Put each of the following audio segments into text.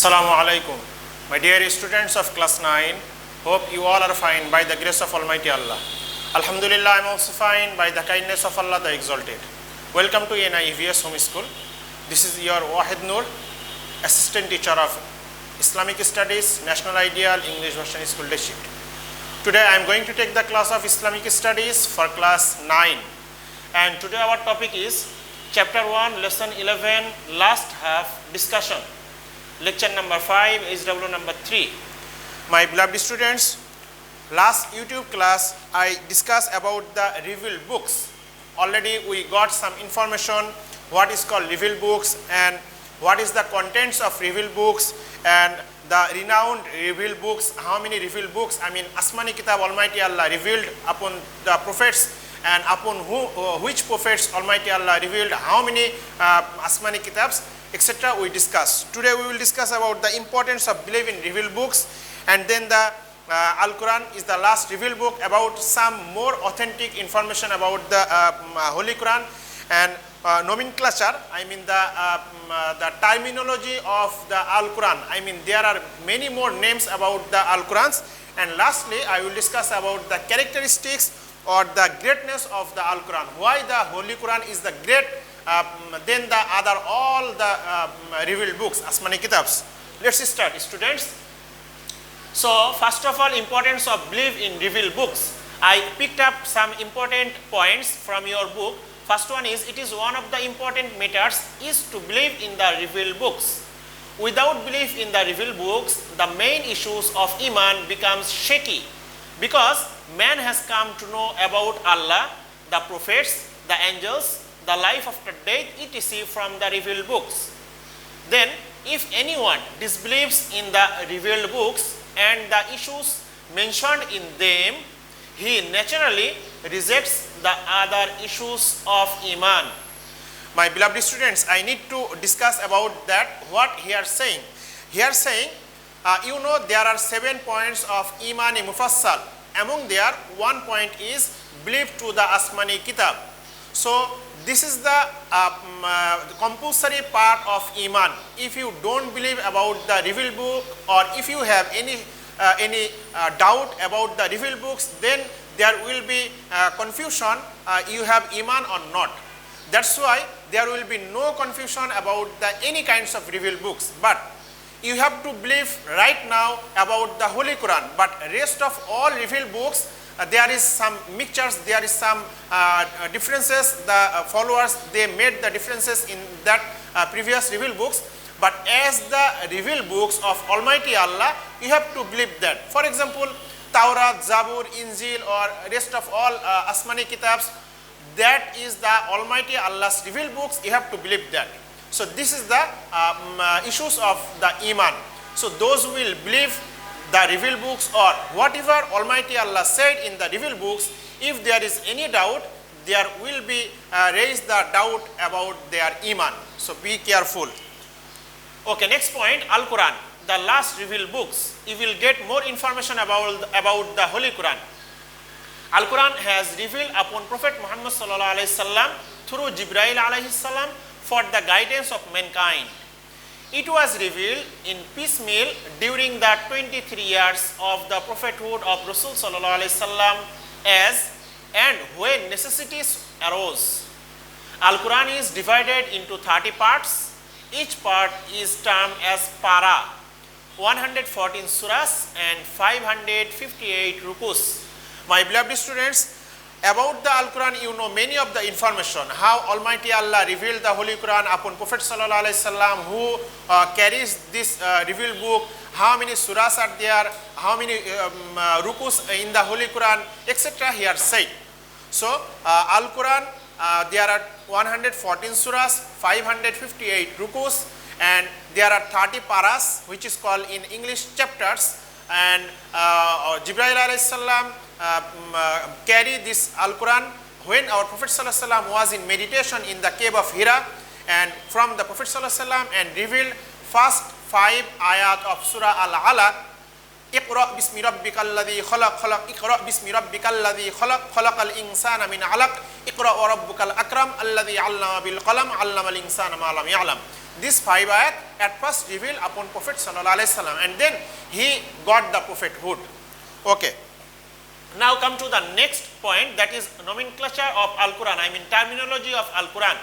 Assalamu alaikum. My dear students of class 9, hope you all are fine by the grace of Almighty Allah. Alhamdulillah, I am also fine by the kindness of Allah the Exalted. Welcome to NIEVS Home School. This is your Wahid Noor, Assistant Teacher of Islamic Studies, National Ideal English Version School District. Today I am going to take the class of Islamic Studies for class 9. And today our topic is Chapter 1, Lesson 11, Last Half Discussion. Lecture number 5, HW number 3. My beloved students, last YouTube class I discussed about the revealed books. Already we got some information what is called revealed books and what is the contents of revealed books and the renowned revealed books, how many revealed books, I mean Asmani Kitab Almighty Allah revealed upon the prophets and upon which prophets Almighty Allah revealed how many Asmani Kitabs, etc. we discussed. Today we will discuss about the importance of believing revealed books, and then the AlQuran is the last revealed book about some more authentic information about the Holy Quran and nomenclature, I mean the terminology of the AlQuran. I mean there are many more names about the AlQurans, and lastly I will discuss about the characteristics or the greatness of the AlQuran. Why the Holy Quran is the great than the other all the revealed books, Asmani Kitabs. Let's start, students. So first of all, importance of belief in revealed books. I picked up some important points from your book. First one is, it is one of the important matters is to believe in the revealed books. Without belief in the revealed books, the main issues of Iman becomes shaky, because man has come to know about Allah, the prophets, the angels, the life after death, etc. from the revealed books. Then if anyone disbelieves in the revealed books and the issues mentioned in them, he naturally rejects the other issues of Iman. My beloved students, I need to discuss about that what he are saying. He are saying, you know there are 7 points of Iman Mufassal. Among there, one point is belief to the Asmani Kitab. So this is the compulsory part of Iman. If you don't believe about the revealed book, or if you have any doubt about the revealed books, then there will be confusion, you have Iman or not. That's why there will be no confusion about any kinds of revealed books. But you have to believe right now about the Holy Quran. But rest of all revealed books, there is some mixtures, there is some differences. The followers, they made the differences in that previous revealed books. But as the revealed books of Almighty Allah, you have to believe that. For example, Taurat, Zabur, Injil, or rest of all Asmani Kitabs, that is the Almighty Allah's revealed books, you have to believe that. So this is the issues of the Iman. So those who will believe the revealed books or whatever Almighty Allah said in the revealed books, if there is any doubt, there will be raised the doubt about their Iman. So be careful. Okay, next point, Al-Quran, the last revealed books. You will get more information about the Holy Quran. Al-Quran has revealed upon Prophet Muhammad sallallahu alaihi wasallam through Jibreel alaihi salam for the guidance of mankind. It was revealed in piecemeal during the 23 years of the prophethood of Rasul sallallahu alaihi wasallam as and when necessities arose. Al-Quran is divided into 30 parts. Each part is termed as para, 114 surahs and 558 rukus. My beloved students, about the Al-Quran, you know many of the information, how Almighty Allah revealed the Holy Quran upon Prophet sallallahu alaihi wasallam, who carries this revealed book, how many surahs are there, how many rukus in the Holy Quran, etc. here said. So Al-Quran, there are 114 surahs, 558 rukus, and there are 30 paras, which is called in English chapters, and Jibreel alayhi salam carry this Al-Quran when our Prophet sallallahu alaihi wasallam was in meditation in the cave of Hira, and from the Prophet sallallahu alaihi wasallam and revealed first 5 ayat of Surah Al-Alaq. Iqra bismi rabbikal ladzi khalaq Iqra bismi rabbikal ladzi khalaqal insana min 'alaq Iqra wa rabbukal akram alladzi 'allama bil qalam 'allamal insana ma lam ya'lam. This 5 ayat at first revealed upon Prophet sallallahu alaihi wasallam, and then he got the prophethood. Okay. Now come to the next point, that is nomenclature of Al-Quran, I mean terminology of Al-Quran.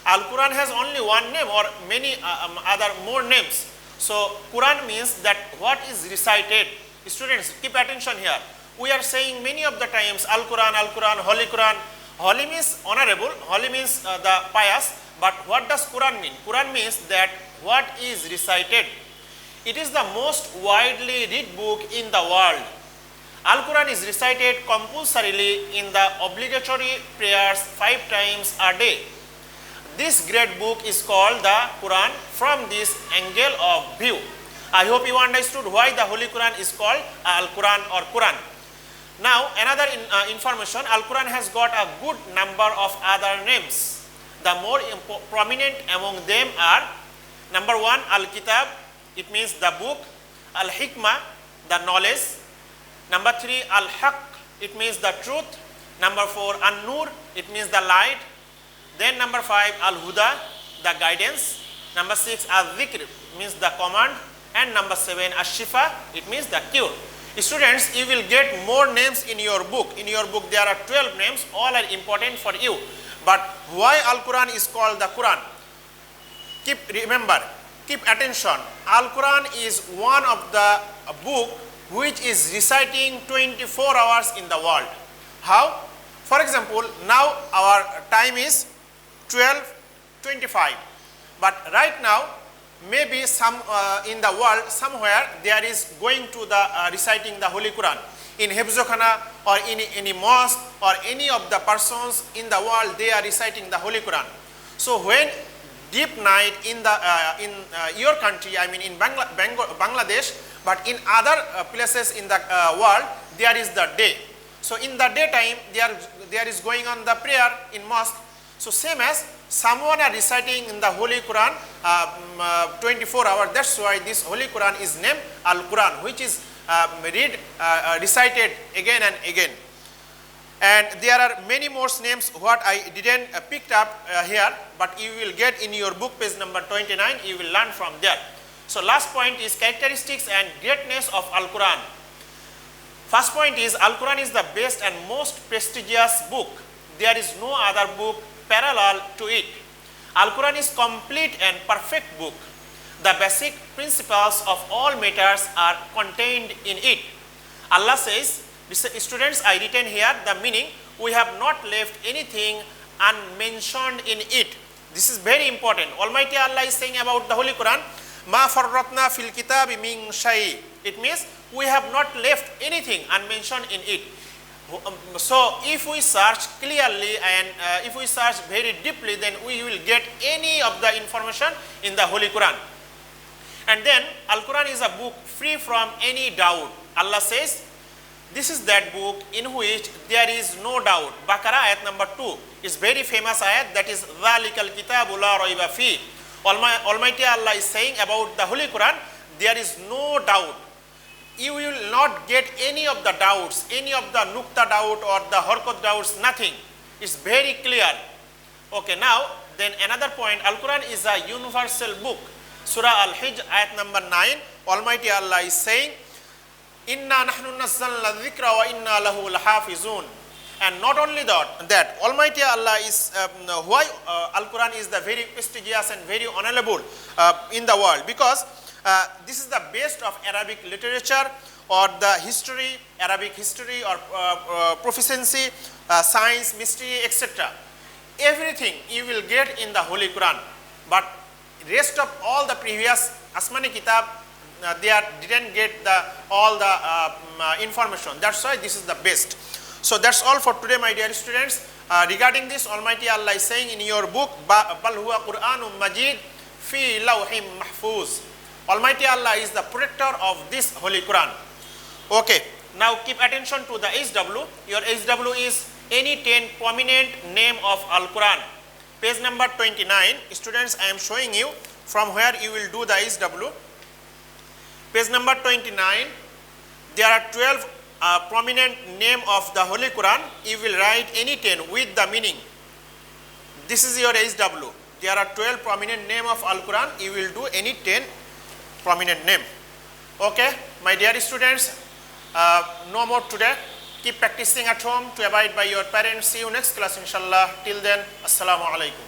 Al-Quran has only one name or many other more names. So Quran means that what is recited. Students, keep attention here. We are saying many of the times Al-Quran, Al-Quran, Holy Quran. Holy means honorable, holy means the pious, but what does Quran mean? Quran means that what is recited. It is the most widely read book in the world. Al-Quran is recited compulsorily in the obligatory prayers 5 times a day. This great book is called the Quran from this angle of view. I hope you understood why the Holy Quran is called Al-Quran or Quran. Now another information, Al-Quran has got a good number of other names. The more prominent among them are: number 1, Al-Kitab, it means the book; Al-Hikmah, the knowledge; number 3, Al-Haq, it means the truth; number 4, An-Nur, it means the light; then number 5, Al-Huda, the guidance; number 6, Al-Dhikr, means the command; and number 7, Ash-Shifa, it means the cure. Students, you will get more names in your book. In your book there are 12 names, all are important for you. But why Al-Quran is called the Quran? Keep attention. Al-Quran is one of the book which is reciting 24 hours in the world. How? For example, now our time is 12:25, but right now maybe some in the world somewhere there is going to the reciting the Holy Quran in Hebzokhana or in any mosque, or any of the persons in the world, they are reciting the Holy Quran. So when deep night in the your country, I mean in Bangladesh, but in other places in the world there is the day. So in the daytime there is going on the prayer in mosque. So same as someone are reciting in the Holy Quran 24 hours. That's why this Holy Quran is named Al-Quran, which is recited again and again. And there are many more names what I didn't picked up here, but you will get in your book page number 29, you will learn from there. So last point is characteristics and greatness of Al-Quran. First point is Al-Quran is the best and most prestigious book. There is no other book parallel to it. Al-Quran is complete and perfect book. The basic principles of all matters are contained in it. Allah says, students, I written here the meaning, we have not left anything unmentioned in it. This is very important. Almighty Allah is saying about the Holy Quran, Ma farratna fil kitabi min shay. It means we have not left anything unmentioned in it. So if we search clearly and if we search very deeply, then we will get any of the information in the Holy Quran. And then Al-Quran is a book free from any doubt. Allah says, this is that book in which there is no doubt. Baqarah ayat number 2 is very famous ayat, that is Dhalikal kitabu la raiba fi. Almighty Allah is saying about the Holy Quran, there is no doubt. You will not get any of the doubts, any of the nukta doubt or the harkat doubts, nothing. It's very clear. Okay, now then another point, Al-Quran is a universal book. Surah Al-Hijr ayat number 9, Almighty Allah is saying, Inna nahnu nazzalna dhikra wa inna lahu lahafizun. And not only that, Almighty Allah is, why Al-Quran is the very prestigious and very honorable in the world, because this is the best of Arabic literature or the history, Arabic history or proficiency, science, mystery, etc. Everything you will get in the Holy Quran. But rest of all the previous Asmani Kitab, they didn't get all the information. That's why this is the best. So that's all for today, my dear students. Regarding this, Almighty Allah is saying in your book, Bal huwa Qur'anun Majid fi lawhim mahfuz. Almighty Allah is the protector of this Holy Quran. Okay, now keep attention to the HW. Your HW is any 10 prominent name of Al-Quran. Page number 29. Students, I am showing you from where you will do the HW. Page number 29. There are 12 prominent name of the Holy Quran. You will write any 10 with the meaning. This is your HW. there are 12 prominent name of Al-Quran, you will do any 10 prominent name. Okay, my dear students, no more today. Keep practicing at home to abide by your parents. See you next class inshallah. Till then, assalamu alaikum.